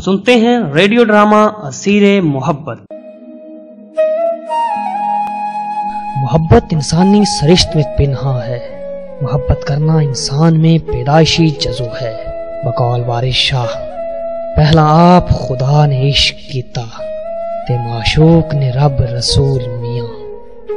सुनते हैं radio drama Asir मोहब्बत। मोहब्बत इंसानी सरिश्त में पिन्हा है। मोहब्बत करना इंसान में पैदाइशी जज़्बा है। बकौल वारिस शाह, पहला आप खुदा ने इश्क कीता ते माशूक ने रब रसूल मियाँ।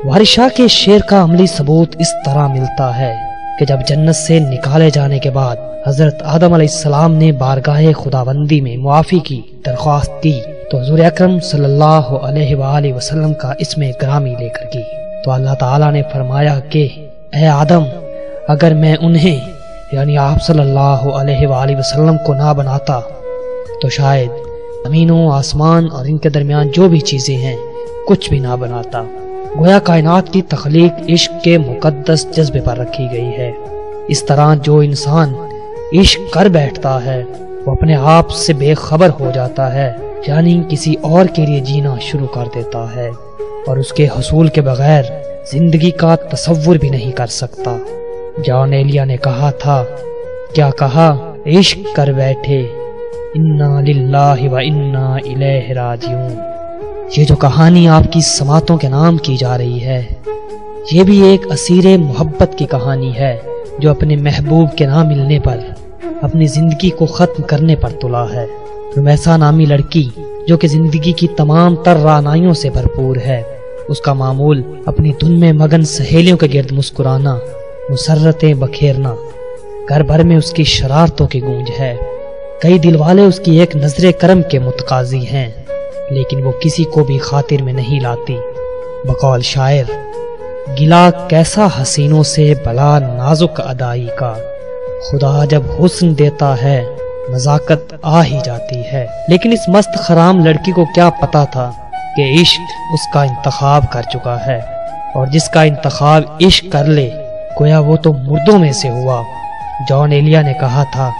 वारिस शाह के शेर का अमली सबूत इस तरह मिलता है कि जब जन्नत से निकाले जाने के बाद हजरत आदम अलैहिस्सलाम ने बारगाहे खुदाबंदी में मुआफ़ी की दरख्वास्त की तो हुज़ूर अकरम सल्लल्लाहु अलैहि वसल्लम का इसमें ग्रामी लेकर की तो अल्लाह ताला ने फरमाया कि ए आदम, अगर मैं उन्हें यानी आप सल्लल्लाहु अलैहि वसल्लम को ना बनाता तो शायद ज़मीनों आसमान और इनके दरमियान जो भी चीज़ें हैं कुछ भी ना बनाता। गोया कायनात की तख्लीक इश्क के मुकद्दस जज्बे पर रखी गई है। इस तरह जो इंसान इश्क कर बैठता है वो अपने आप से बेखबर हो जाता है, यानी किसी और के लिए जीना शुरू कर देता है और उसके हुसूल के बगैर जिंदगी का तसव्वुर भी नहीं कर सकता। जॉन एलिया ने कहा था, क्या कहा, इश्क कर बैठे, इन्ना लिल्लाहि व इन्ना इलैहि राजिऊन। ये जो कहानी आपकी समातों के नाम की जा रही है ये भी एक असीर मोहब्बत की कहानी है जो अपने महबूब के ना मिलने पर अपनी जिंदगी को खत्म करने पर तुला है। रुमैसा नामी लड़की जो कि जिंदगी की तमाम तर रानाइयों से भरपूर है, उसका मामूल अपनी धुन में मगन सहेलियों के गिर्द मुस्कुराना, मुसर्रतें बखेरना, घर भर में उसकी शरारतों की गूंज है। कई दिलवाले उसकी एक नजरे करम के मुतकाजी हैं लेकिन वो किसी को भी खातिर में नहीं लाती। बकौल शायर, गिला कैसा हसीनों से भला नाजुक अदाई का, खुदा जब हुस्न देता है नजाकत आ ही जाती है। लेकिन इस मस्त खराम लड़की को क्या पता था कि इश्क उसका इंतखाब कर चुका है और जिसका इंतखाब इश्क कर ले गोया वो तो मुर्दों में से हुआ। जॉन एलिया ने कहा था,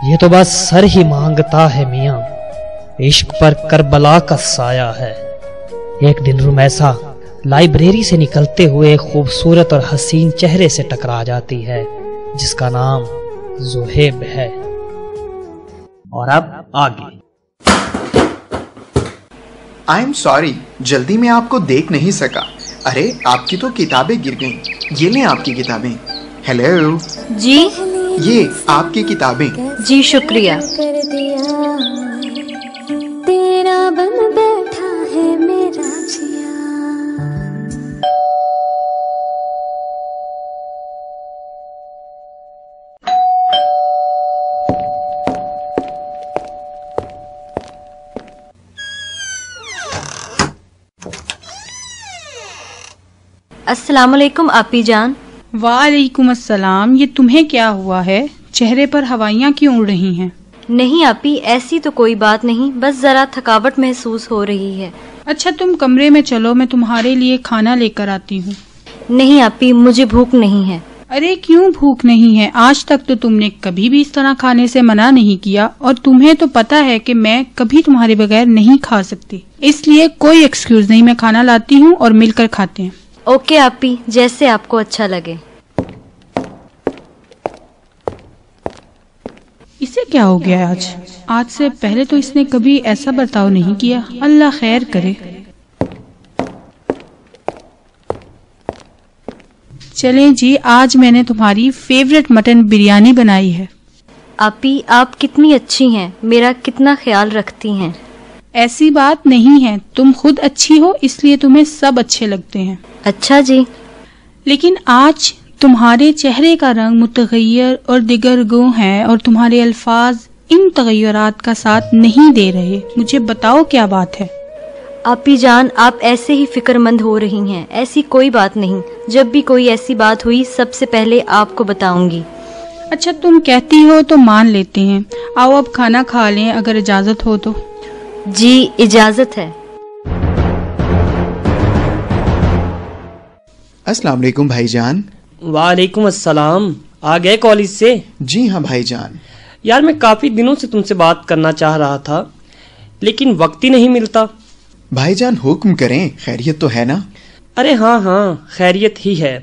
ये तो बस सर ही मांगता है मियाँ, इश्क पर करबला का साया है। एक दिन रुमैसा लाइब्रेरी से निकलते हुए एक खूबसूरत और हसीन चेहरे से टकरा जाती है जिसका नाम ज़ुहैब है। और अब आगे। आई एम सॉरी, जल्दी में आपको देख नहीं सका। अरे आपकी तो किताबें गिर गईं। ये लें आपकी किताबें। हेलो जी, ये आपकी किताबें। जी शुक्रिया। तेरा बन बैठा है मेरा जिया। अस्सलाम वालेकुम आपी जान। वालेकुम अस्सलाम। ये तुम्हें क्या हुआ है? चेहरे पर हवाइयाँ क्यों उड़ रही हैं? नहीं आपी, ऐसी तो कोई बात नहीं, बस जरा थकावट महसूस हो रही है। अच्छा तुम कमरे में चलो, मैं तुम्हारे लिए खाना लेकर आती हूँ। नहीं आपी, मुझे भूख नहीं है। अरे क्यों भूख नहीं है? आज तक तो तुमने कभी भी इस तरह खाने से मना नहीं किया और तुम्हें तो पता है कि मैं कभी तुम्हारे बगैर नहीं खा सकती, इसलिए कोई एक्सक्यूज नहीं, मैं खाना लाती हूँ और मिलकर खाते हैं। ओके आपी, जैसे आपको अच्छा लगे। इसे क्या हो गया आज से पहले तो इसने कभी ऐसा बर्ताव नहीं किया। अल्लाह खैर करे। चलें जी, आज मैंने तुम्हारी फेवरेट मटन बिरयानी बनाई है। आपी आप कितनी अच्छी हैं, मेरा कितना ख्याल रखती हैं। ऐसी बात नहीं है, तुम खुद अच्छी हो इसलिए तुम्हें सब अच्छे लगते हैं। अच्छा जी। लेकिन आज तुम्हारे चेहरे का रंग मुतगय्यर और दिगरगो है और तुम्हारे अल्फाज इन तगय्युरात का साथ नहीं दे रहे। मुझे बताओ क्या बात है? आपी जान, आप ऐसे ही फिक्रमंद हो रही हैं। ऐसी कोई बात नहीं, जब भी कोई ऐसी बात हुई सबसे पहले आपको बताऊंगी। अच्छा तुम कहती हो तो मान लेते हैं। आओ अब खाना खा लें अगर इजाजत हो तो। जी इजाजत है। अस्सलाम वालेकुम भाईजान। वालेकुम अस्सलाम। आ गए कॉलेज से? जी हाँ भाईजान। यार मैं काफी दिनों से तुमसे बात करना चाह रहा था लेकिन वक्त ही नहीं मिलता। भाईजान हुक्म करें, खैरियत तो है ना? अरे हाँ हाँ, खैरियत ही है।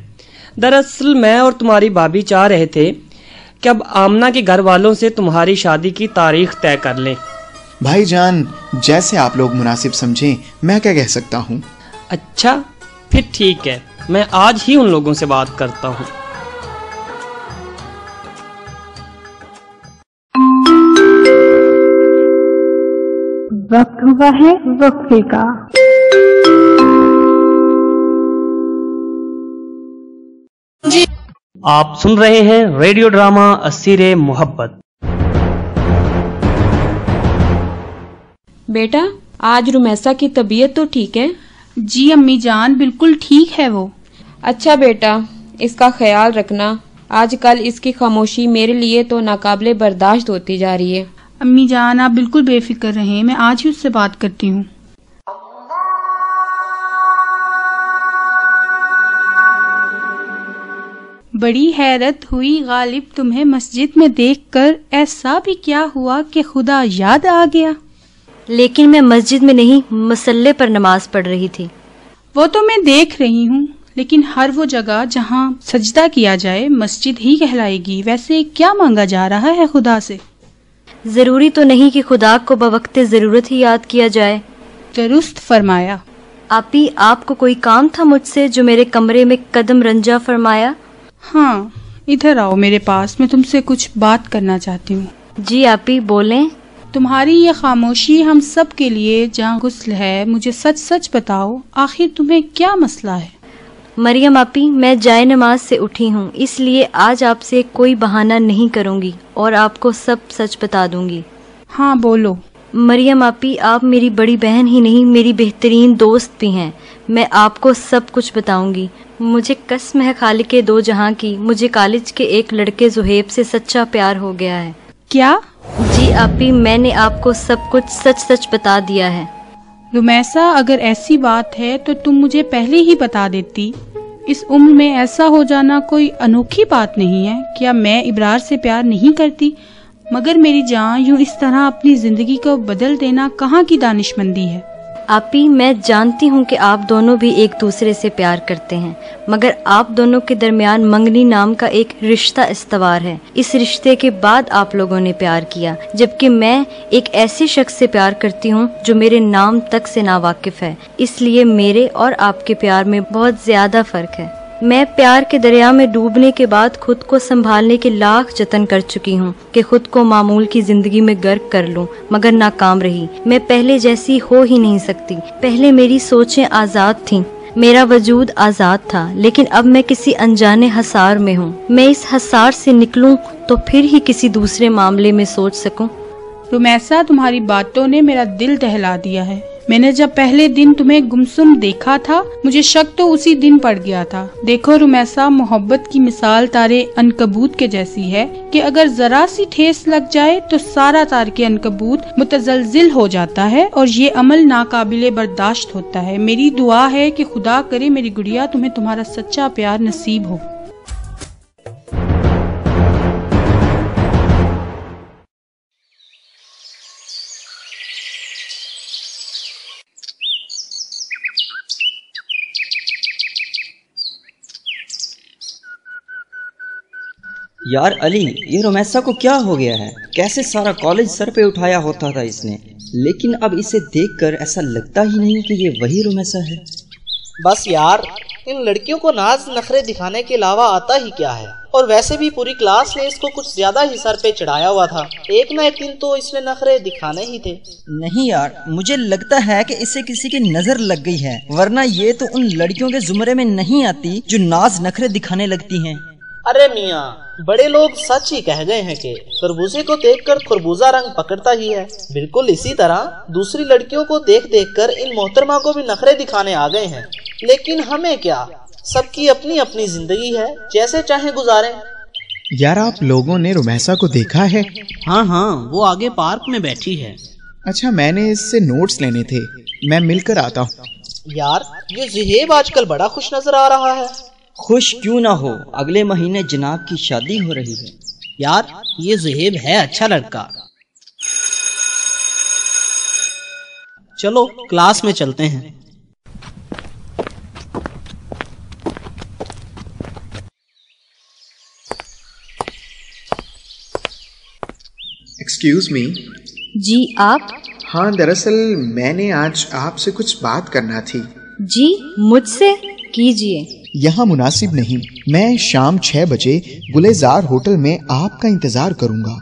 दरअसल मैं और तुम्हारी भाभी चाह रहे थे कि अब आमना के घर वालों से तुम्हारी शादी की तारीख तय कर लें। भाई जान, जैसे आप लोग मुनासिब समझें, मैं क्या कह सकता हूँ। अच्छा, फिर ठीक है, मैं आज ही उन लोगों से बात करता हूँ। वक्त हुआ है वक्फे का। आप सुन रहे हैं रेडियो ड्रामा असीरे मोहब्बत। बेटा, आज रुमैसा की तबीयत तो ठीक है? जी अम्मी जान, बिल्कुल ठीक है वो। अच्छा बेटा, इसका ख्याल रखना। आजकल इसकी खामोशी मेरे लिए तो नाकाबिले बर्दाश्त होती जा रही है। अम्मी जान, आप बिल्कुल बेफिक्र रहें, मैं आज ही उससे बात करती हूँ। बड़ी हैरत हुई गालिब तुम्हें मस्जिद में देखकर। ऐसा भी क्या हुआ कि खुदा याद आ गया? लेकिन मैं मस्जिद में नहीं, मसल्ले पर नमाज पढ़ रही थी। वो तो मैं देख रही हूँ, लेकिन हर वो जगह जहाँ सजदा किया जाए मस्जिद ही कहलाएगी। वैसे क्या मांगा जा रहा है खुदा से? जरूरी तो नहीं कि खुदा को बवक्ते जरूरत ही याद किया जाए। दुरुस्त फरमाया। आपी, आपको कोई काम था मुझसे जो मेरे कमरे में कदम रंजा फरमाया? हाँ, इधर आओ मेरे पास, मैं तुमसे कुछ बात करना चाहती हूँ। जी आपी, बोलें। तुम्हारी ये खामोशी हम सब के लिए जहाँ गुस्ल है। मुझे सच सच बताओ, आखिर तुम्हें क्या मसला है? मरियम आपी, मैं जाए नमाज से उठी हूँ, इसलिए आज आपसे कोई बहाना नहीं करूँगी और आपको सब सच बता दूंगी। हाँ बोलो। मरियम आपी, आप मेरी बड़ी बहन ही नहीं, मेरी बेहतरीन दोस्त भी हैं। मैं आपको सब कुछ बताऊंगी। मुझे कसम है खालिके दो जहां की, मुझे कॉलेज के एक लड़के जुहेब से सच्चा प्यार हो गया है। क्या? जी आपी, मैंने आपको सब कुछ सच सच बता दिया है। रुमैसा, अगर ऐसी बात है तो तुम मुझे पहले ही बता देती। इस उम्र में ऐसा हो जाना कोई अनोखी बात नहीं है। क्या मैं इब्रार से प्यार नहीं करती? मगर मेरी जान, यूं इस तरह अपनी जिंदगी को बदल देना कहाँ की दानिशमंदी है? आपी, मैं जानती हूँ कि आप दोनों भी एक दूसरे से प्यार करते हैं, मगर आप दोनों के दरमियान मंगनी नाम का एक रिश्ता इस्तवार है। इस रिश्ते के बाद आप लोगों ने प्यार किया, जबकि मैं एक ऐसे शख्स से प्यार करती हूँ जो मेरे नाम तक से नावाकिफ है। इसलिए मेरे और आपके प्यार में बहुत ज्यादा फर्क है। मैं प्यार के दरिया में डूबने के बाद खुद को संभालने के लाख जतन कर चुकी हूँ कि खुद को मामूल की जिंदगी में गर्क कर लूँ, मगर नाकाम रही। मैं पहले जैसी हो ही नहीं सकती। पहले मेरी सोचें आजाद थीं, मेरा वजूद आजाद था, लेकिन अब मैं किसी अनजाने हसार में हूँ। मैं इस हसार से निकलूं तो फिर ही किसी दूसरे मामले में सोच सकूं। रुमैसा, तुम्हारी बातों ने मेरा दिल दहला दिया है। मैंने जब पहले दिन तुम्हें गुमसुम देखा था, मुझे शक तो उसी दिन पड़ गया था। देखो रुमैसा, मोहब्बत की मिसाल तारे अनकबूत के जैसी है कि अगर जरा सी ठेस लग जाए तो सारा तार के अनकबूत मुतजलजिल हो जाता है और ये अमल नाकाबिले बर्दाश्त होता है। मेरी दुआ है कि खुदा करे मेरी गुड़िया तुम्हें तुम्हारा सच्चा प्यार नसीब हो। यार अली, ये रुमैसा को क्या हो गया है? कैसे सारा कॉलेज सर पे उठाया होता था इसने, लेकिन अब इसे देखकर ऐसा लगता ही नहीं कि ये वही रुमैसा है। बस यार, इन लड़कियों को नाज नखरे दिखाने के अलावा आता ही क्या है। और वैसे भी पूरी क्लास ने इसको कुछ ज्यादा ही सर पे चढ़ाया हुआ था। एक ना एक दिन तो इसने नखरे दिखाने ही थे। नहीं यार, मुझे लगता है कि इसे किसी की नजर लग गई है, वरना ये तो उन लड़कियों के जुमरे में नहीं आती जो नाज नखरे दिखाने लगती हैं। अरे मियाँ, बड़े लोग सच ही कह गए हैं कि खरबूजे को देखकर खरबूजा रंग पकड़ता ही है। बिल्कुल इसी तरह दूसरी लड़कियों को देख देख कर इन मोहतरमा को भी नखरे दिखाने आ गए हैं। लेकिन हमें क्या, सबकी अपनी अपनी जिंदगी है, जैसे चाहे गुजारें। यार, आप लोगों ने रुमैसा को देखा है? हाँ हाँ, वो आगे पार्क में बैठी है। अच्छा, मैंने इससे नोट्स लेने थे, मैं मिलकर आता हूँ। यार, ये ज़ुहैब आजकल बड़ा खुश नजर आ रहा है। खुश क्यों ना हो, अगले महीने जनाब की शादी हो रही है। यार, ये ज़ुहैब है अच्छा लड़का। चलो क्लास में चलते हैं। Excuse me. जी, आप? ہاں دراصل میں نے آج آپ سے کچھ بات کرنا تھی. جی مجھ سے کیجیے. یہاں مناسب نہیں. میں شام 6 بجے گلزار ہوٹل میں آپ کا انتظار کروں گا.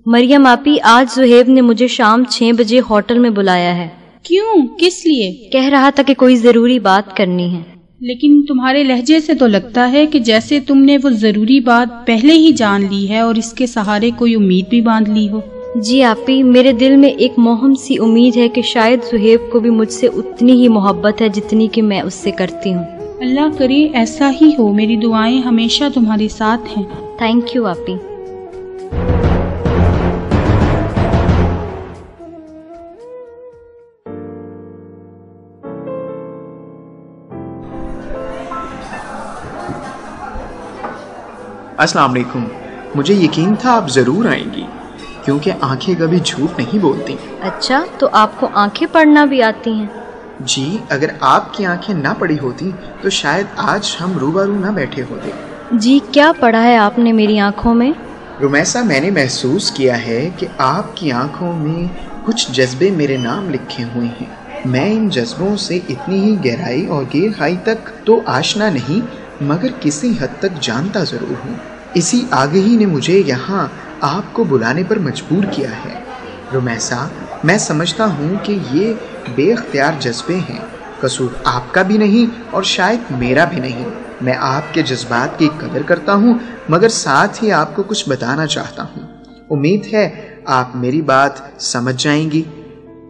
مریم آپی، آج زہیب نے مجھے شام 6 بجے ہوٹل میں بلایا ہے. کیوں؟ کس لیے؟ کہہ رہا تھا کہ کوئی ضروری بات کرنی ہے. لیکن تمہارے لہجے سے تو لگتا ہے کہ جیسے تم نے وہ ضروری بات پہلے ہی جان لی ہے اور اس کے سہارے کوئی امید بھی باندھ لی ہو. جی آپی، میرے دل میں ایک موہم سی امید ہے کہ شاید زہیب کو بھی مجھ سے اتنی ہی محبت ہے جتنی کہ میں اس سے کرتی ہوں. اللہ کرے ایسا ہی ہو. میری دعائیں ہمیشہ تمہارے ساتھ ہیں. تھینک یو آپی. السلام علیکم. مجھے یقین تھا آپ ضرور آئیں گی کیونکہ آنکھیں کبھی جھوٹ نہیں بولتی. اچھا، تو آپ کو آنکھیں پڑھنا بھی آتی ہیں؟ جی، اگر آپ کی آنکھیں نہ پڑی ہوتی تو شاید آج ہم روبرو نہ بیٹھے ہوتے. جی، کیا پڑھا ہے آپ نے میری آنکھوں میں؟ رمیسا، میں نے محسوس کیا ہے کہ آپ کی آنکھوں میں کچھ جذبے میرے نام لکھے ہوئے ہیں. میں ان جذبوں سے اتنی ہی گہرائی اور گہرائی تک تو آشنا نہیں مگر کسی حد تک جانتا ضرور ہوں. اسی آگہی نے مجھے یہاں آپ کو بلانے پر مجبور کیا ہے. رمیسا، میں سمجھتا ہوں کہ یہ بے اختیار جذبے ہیں. قصور آپ کا بھی نہیں اور شاید میرا بھی نہیں. میں آپ کے جذبات کی قدر کرتا ہوں مگر ساتھ ہی آپ کو کچھ بتانا چاہتا ہوں. امید ہے آپ میری بات سمجھ جائیں گی.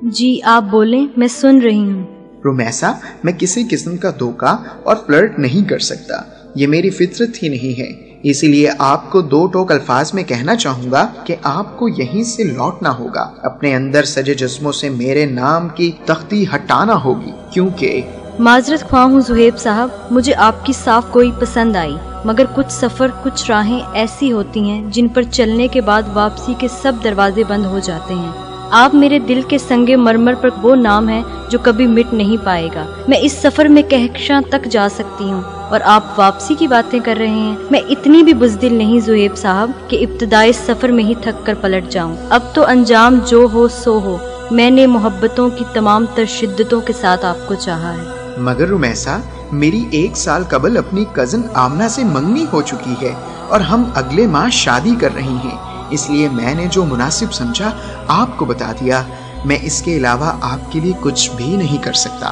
جی آپ بولیں، میں سن رہی ہوں. رمیسا، میں کسی قسم کا دھوکہ اور فلرٹ نہیں کر سکتا. یہ میری فطرت ہی نہیں ہے. اسی لیے آپ کو 2 ٹوک الفاظ میں کہنا چاہوں گا کہ آپ کو یہیں سے لوٹنا ہوگا. اپنے اندر سجے جسموں سے میرے نام کی تختی ہٹانا ہوگی کیونکہ معذرت خواہ ہوں زہیب صاحب، مجھے آپ کی صاف گوئی پسند آئی مگر کچھ سفر، کچھ راہیں ایسی ہوتی ہیں جن پر چلنے کے بعد واپسی کے سب دروازے بند ہو جاتے ہیں. آپ میرے دل کے سنگے مرمر پر وہ نام ہے جو کبھی مٹ نہیں پائے گا. میں اس سفر میں کہکشاں تک جا سکتی ہوں اور آپ واپسی کی باتیں کر رہے ہیں. میں اتنی بھی بزدل نہیں زہیب صاحب کہ ابتدائی سفر میں ہی تھک کر پلٹ جاؤں. اب تو انجام جو ہو سو ہو. میں نے محبتوں کی تمام تر شدتوں کے ساتھ آپ کو چاہا ہے. مگر رمیسا، میری 1 سال قبل اپنی کزن آمنہ سے منگنی ہو چکی ہے اور ہم اگلے ماہ شادی کر رہی ہیں. اس لیے میں نے جو مناسب سمجھا آپ کو بتا دیا. میں اس کے علاوہ آپ کے لیے کچھ بھی نہیں کر سکتا.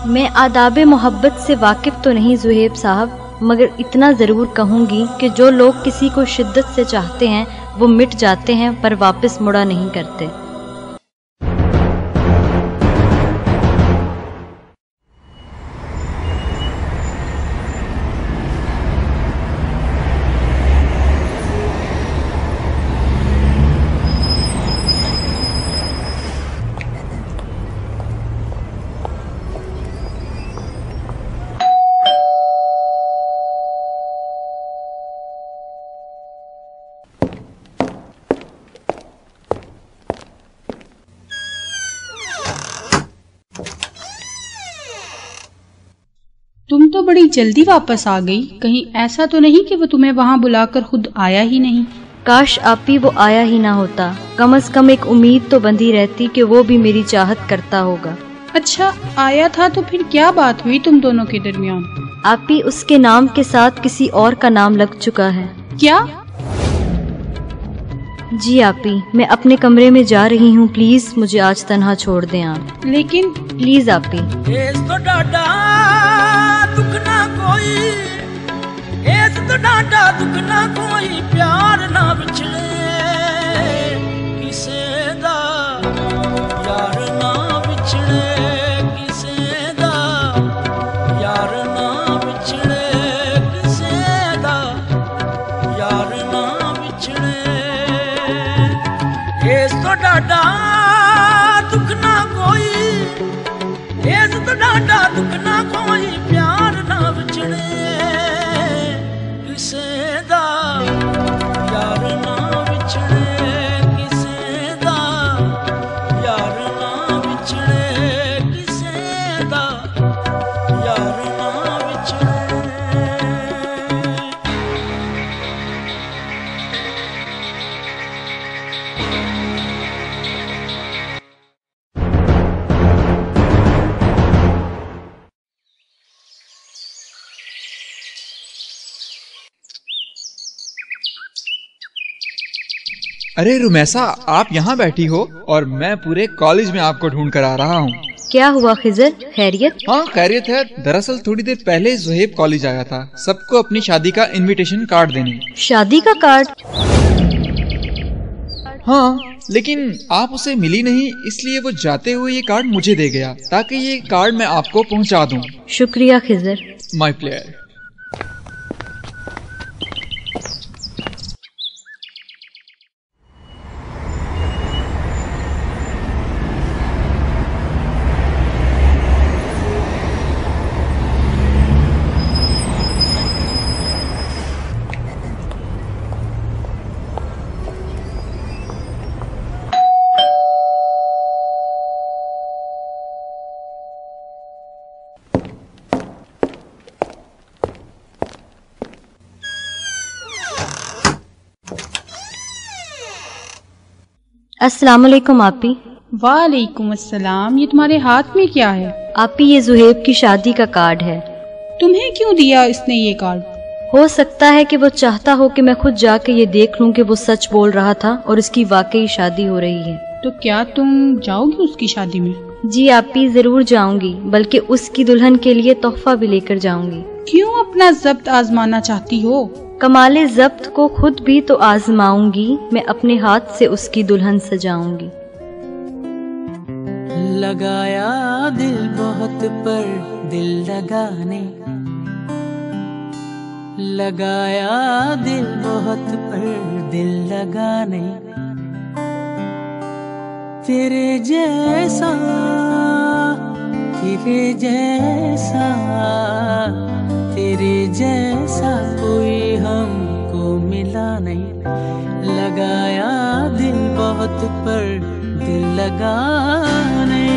میں آداب محبت سے واقف تو نہیں زہیب صاحب مگر اتنا ضرور کہوں گی کہ جو لوگ کسی کو شدت سے چاہتے ہیں وہ مٹ جاتے ہیں پر واپس مڑا نہیں کرتے. تم تو بڑی جلدی واپس آ گئی. کہیں ایسا تو نہیں کہ وہ تمہیں وہاں بلا کر خود آیا ہی نہیں؟ کاش آپی وہ آیا ہی نہ ہوتا. کم از کم ایک امید تو بندھی رہتی کہ وہ بھی میری چاہت کرتا ہوگا. اچھا آیا تھا تو پھر کیا بات ہوئی تم دونوں کے درمیان؟ آپی اس کے نام کے ساتھ کسی اور کا نام لگ چکا ہے. کیا؟ جی آپی، میں اپنے کمرے میں جا رہی ہوں. پلیز مجھے آج تنہا چھوڑ دیں آپ. لیکن پلیز آپی. پیار نہ بچھڑے کسے دا، یار نہ بچھڑے کسے دا، یار نہ بچھڑے کسے دا، ਵਿਛੜੇ ਇਸ ਤੋਂ ਡਾਡਾ ਦੁੱਖ ਨਾ ਕੋਈ ਇਸ ਤੋਂ ਡਾਡਾ ਦੁੱਖ ਨਾ ਕੋਈ ਪਿਆਰ ਨਾ ਵਿਛੜੇ ਕਿਸੇ ਦਾ ਯਾਰ ਨਾ ਵਿਛੜੇ ਕਿਸੇ ਦਾ ਯਾਰ ਨਾ ਵਿਛੜੇ ਕਿਸੇ ਦਾ ਯਾਰ ਨਾ ਵਿਛੜੇ अरे रुमैसा, आप यहाँ बैठी हो और मैं पूरे कॉलेज में आपको ढूंढ कर आ रहा हूँ। क्या हुआ खिजर, खैरियत? हाँ खैरियत है। दरअसल थोड़ी देर पहले ज़ुहैब कॉलेज आया था सबको अपनी शादी का इनविटेशन कार्ड देने। शादी का कार्ड? हाँ, लेकिन आप उसे मिली नहीं, इसलिए वो जाते हुए ये कार्ड मुझे दे गया ताकि ये कार्ड मैं आपको पहुँचा दूँ। शुक्रिया खिजर। माई प्लेयर। अस्सलाम वालेकुम आपी। वालेकुम अस्सलाम। ये तुम्हारे हाथ में क्या है? आपी, ये ज़ुहैब की शादी का कार्ड है। तुम्हें क्यों दिया इसने ये कार्ड? हो सकता है कि वो चाहता हो कि मैं खुद जाके ये देख लूं कि वो सच बोल रहा था और उसकी वाकई शादी हो रही है। तो क्या तुम जाओगी उसकी शादी में? जी आपी, जरूर जाऊंगी, बल्कि उसकी दुल्हन के लिए तोहफा भी लेकर जाऊंगी। क्यों अपना ज़ब्त आजमाना चाहती हो? कमाले ज़ब्त को खुद भी तो आजमाऊंगी, मैं अपने हाथ से उसकी दुल्हन सजाऊंगी। लगाया दिल बहुत पर दिल लगाने, लगाया दिल बहुत पर दिल लगाने, तेरे जैसा तेरे जैसा तेरे जैसा कोई हमको मिला नहीं। लगाया दिल बहुत पर दिल लगाने।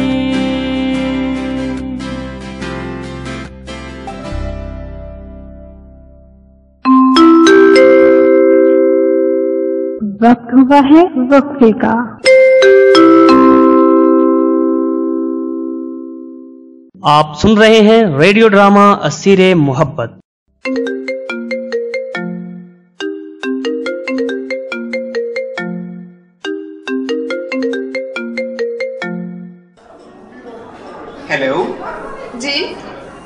वक्त हुआ है वक्फे का। आप सुन रहे हैं रेडियो ड्रामा असीरे मोहब्बत। हेलो जी।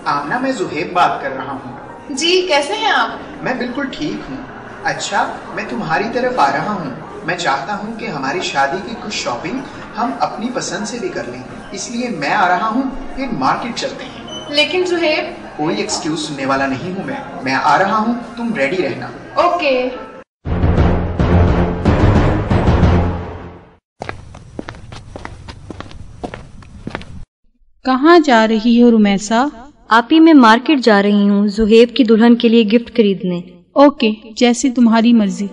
आमना, मैं ज़ुहैब बात कर रहा हूँ। जी, कैसे हैं आप? मैं बिल्कुल ठीक हूँ। अच्छा, मैं तुम्हारी तरफ आ रहा हूँ। मैं चाहता हूँ कि हमारी शादी की कुछ शॉपिंग हम अपनी पसंद से भी कर लें, इसलिए मैं आ रहा हूँ, फिर मार्केट चलते हैं। लेकिन ज़ुहैब, कोई एक्सक्यूज सुनने वाला नहीं हूँ मैं आ रहा हूँ, तुम रेडी रहना। ओके। कहाँ जा रही हो रुमैसा? आपी, मैं मार्केट जा रही हूँ ज़ुहैब की दुल्हन के लिए गिफ्ट खरीदने। ओके, जैसे तुम्हारी मर्जी।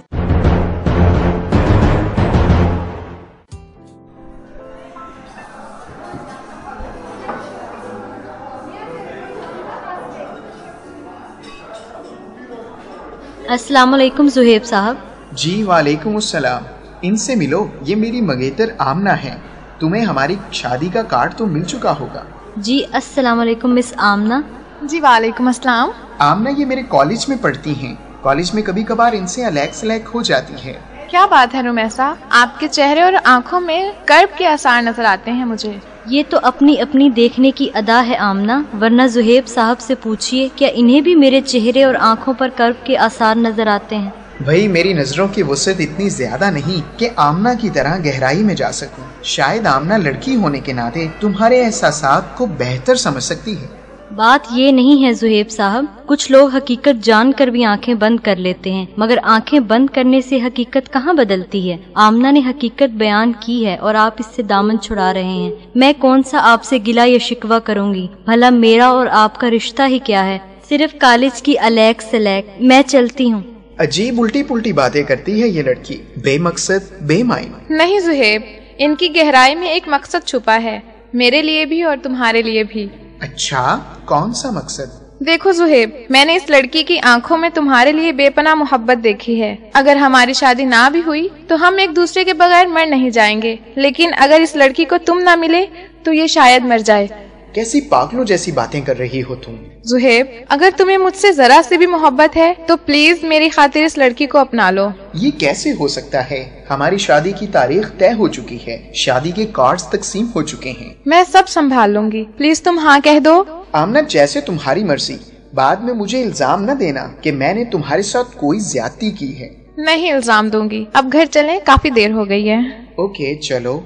अस्सलाम वालेकुम ज़ुहैब साहब। जी वालेकुम अस्सलाम। इनसे मिलो, ये मेरी मंगेतर आमना है। तुम्हें हमारी शादी का कार्ड तो मिल चुका होगा। जी अस्सलाम वालेकुम मिस आमना। जी वालेकुम अस्सलाम। आमना ये मेरे कॉलेज में पढ़ती हैं। कॉलेज में कभी कभार इनसे अलैक सलैक हो जाती है। क्या बात है रुमैसा, आपके चेहरे और आंखों में कर्ब के आसार नजर आते हैं मुझे। ये तो अपनी अपनी देखने की अदा है आमना, वरना ज़ुहैब साहब से पूछिए क्या इन्हें भी मेरे चेहरे और आंखों पर कर्ब के आसार नजर आते हैं। भाई मेरी नजरों की वुसअत इतनी ज्यादा नहीं कि आमना की तरह गहराई में जा सकूं। शायद आमना लड़की होने के नाते तुम्हारे एहसासात को बेहतर समझ सकती है। بات یہ نہیں ہے زہیب صاحب، کچھ لوگ حقیقت جان کر بھی آنکھیں بند کر لیتے ہیں، مگر آنکھیں بند کرنے سے حقیقت کہاں بدلتی ہے؟ آمنہ نے حقیقت بیان کی ہے اور آپ اس سے دامن چھڑا رہے ہیں۔ میں کون سا آپ سے گلہ یا شکوہ کروں گی؟ بھلا میرا اور آپ کا رشتہ ہی کیا ہے؟ صرف کالج کی الیک سلیک۔ میں چلتی ہوں۔ عجیب الٹی پلٹی باتیں کرتی ہے یہ لڑکی، بے مقصد بے معنی۔ نہیں زہیب، ان کی گہرائی میں ایک مقصد چھپا ہے، میرے لیے بھی اور تمہارے لیے بھی۔ اچھا، کون سا مقصد؟ دیکھو زہیب، میں نے اس لڑکی کی آنکھوں میں تمہارے لیے بے پناہ محبت دیکھی ہے۔ اگر ہماری شادی نہ بھی ہوئی تو ہم ایک دوسرے کے بغیر مر نہیں جائیں گے، لیکن اگر اس لڑکی کو تم نہ ملے تو یہ شاید مر جائے۔ کیسی پاگلوں جیسی باتیں کر رہی ہو تم؟ زہیب، اگر تمہیں مجھ سے ذرا سی بھی محبت ہے تو پلیز میری خاطر اس لڑکی کو اپنا لو۔ یہ کیسے ہو سکتا ہے؟ ہماری شادی کی تاریخ طے ہو چکی ہے، شادی کے کارڈز تقسیم ہو چکے ہیں۔ میں سب سنبھال لوں گی، پلیز تم ہاں کہہ دو۔ آمنہ، جیسے تمہاری مرضی، بعد میں مجھے الزام نہ دینا کہ میں نے تمہارے ساتھ کوئی زیادتی کی ہے۔ نہیں الزام دوں گی، اب گھر چلیں، کافی دیر ہو گئی ہے۔ اوکے چلو۔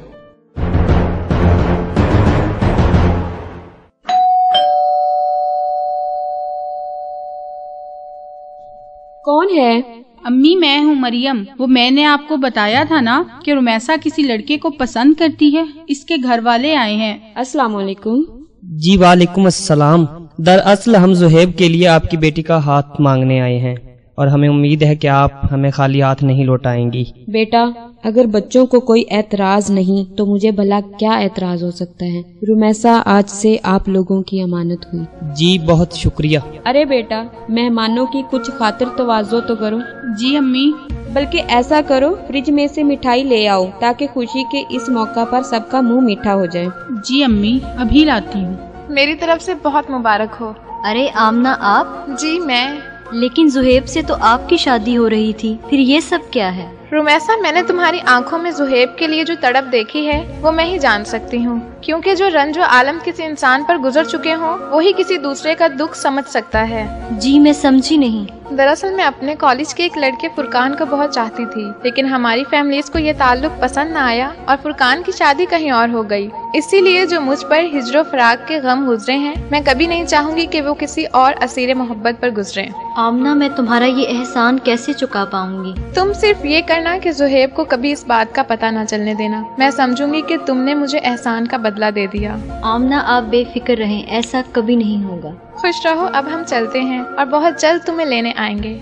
کون ہے؟ امی میں ہوں مریم، وہ میں نے آپ کو بتایا تھا نا کہ رمیسا کسی لڑکے کو پسند کرتی ہے، اس کے گھر والے آئے ہیں۔ السلام علیکم۔ جی وعلیکم السلام۔ دراصل ہم زہیب کے لیے آپ کی بیٹی کا ہاتھ مانگنے آئے ہیں اور ہمیں امید ہے کہ آپ ہمیں خالی ہاتھ نہیں لوٹائیں گی۔ بیٹا، اگر بچوں کو کوئی اعتراض نہیں تو مجھے بھلا کیا اعتراض ہو سکتا ہے؟ رمیسا آج سے آپ لوگوں کی امانت ہوئی۔ جی بہت شکریہ۔ ارے بیٹا، مہمانوں کی کچھ خاطر تواضع تو کرو۔ جی امی۔ بلکہ ایسا کرو، فریج میں سے مٹھائی لے آؤ تاکہ خوشی کے اس موقع پر سب کا منہ میٹھا ہو جائے۔ جی امی، ابھی لاتی ہوں۔ میری طرف سے بہت مبارک ہو۔ ارے آمنہ آپ؟ جی میں۔ لیکن زہیب سے تو آپ کی شادی ہو رہی تھی، پھر یہ سب کیا ہے؟ رمیسا، میں نے تمہاری آنکھوں میں زہیب کے لیے جو تڑپ دیکھی ہے وہ میں ہی جان سکتی ہوں، کیونکہ جو رنج و عالم کسی انسان پر گزر چکے ہوں وہی کسی دوسرے کا دکھ سمجھ سکتا ہے۔ جی میں سمجھی نہیں۔ دراصل میں اپنے کالج کے ایک لڑکے فرقان کو بہت چاہتی تھی، لیکن ہماری فیملیز کو یہ تعلق پسند نہ آیا اور فرقان کی شادی کہیں اور ہو گئی۔ اسی لیے جو مجھ پر ہجر و فراق کے غم گزرے ہیں، میں کبھی نہیں چاہوں گی کہ وہ کسی اور اسیر محبت پر گزرے۔ آمنہ، میں تمہارا یہ احسان کیسے چکا پاؤں گی؟ تم صرف یہ کرنا کہ زہیب کو کبھی اس بات کا پتہ نہ چلنے دینا، میں سمجھوں گی کہ تم نے مجھے احسان کا بدلہ دے دیا۔ آمنہ آپ بے فکر رہیں، ایسا کبھی نہیں ہوگا۔ خوش رہو، اب ہم چلتے ہیں اور بہت جلد تمہیں لینے آئیں گے۔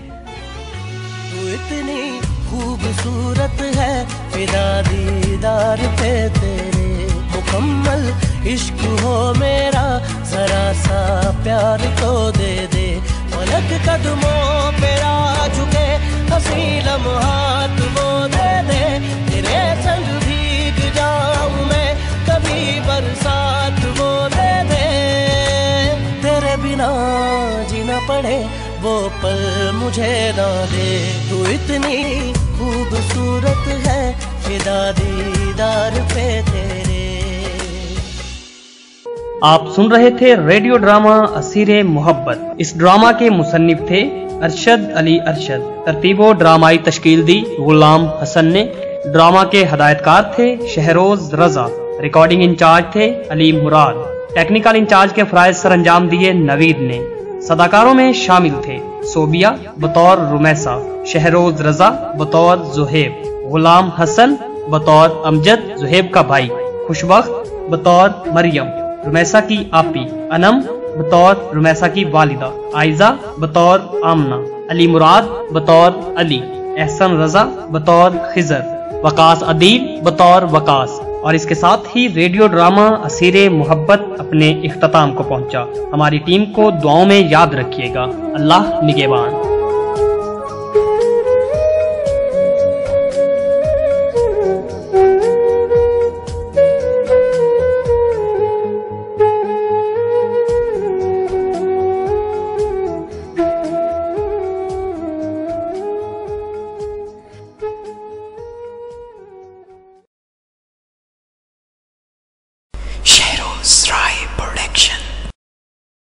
تو اتنی خوبصورت ہے، فدا دیدار پہ تیرے، مکمل عشق ہو میرا، ذرا سا پیار تو دے دے، فلک قدموں پہ آ جھکے، ہنسی لمحات وہ دے دے، تیرے سنگ بھیگ جاؤں میں، کبھی برسات وہ دے دے، تیرے بنا جینا پڑے وہ پل مجھے نہ دے، تو اتنی خوبصورت ہے، فدا دیدار پہ تیرے۔ آپ سن رہے تھے ریڈیو ڈرامہ اسیر محبت۔ اس ڈرامہ کے مصنف تھے ارشد علی ارشد، ترتیب و ڈرامائی تشکیل دی غلام حسن نے، ڈرامہ کے ہدایت کار تھے شہروز رضا، ریکارڈنگ انچارج تھے علی مراد، ٹیکنیکل انچارج کے فرائض سر انجام دیے نوید نے۔ صداکاروں میں شامل تھے صوبیہ بطور رمیسا، شہروز رضا بطور زہیب، غلام حسن بطور امجد زہیب کا بھائی، خوشبخت بطور مریم رمیسا کی آپی، انم بطور رمیسا کی والدہ، عائزہ بطور آمنہ، علی مراد بطور علی، احسن رضا بطور خضر، وقاص عدیل بطور وقاص۔ اور اس کے ساتھ ہی ریڈیو ڈرامہ اسیر محبت اپنے اختتام کو پہنچا۔ ہماری ٹیم کو دعاؤں میں یاد رکھیے گا۔ اللہ نگہبان۔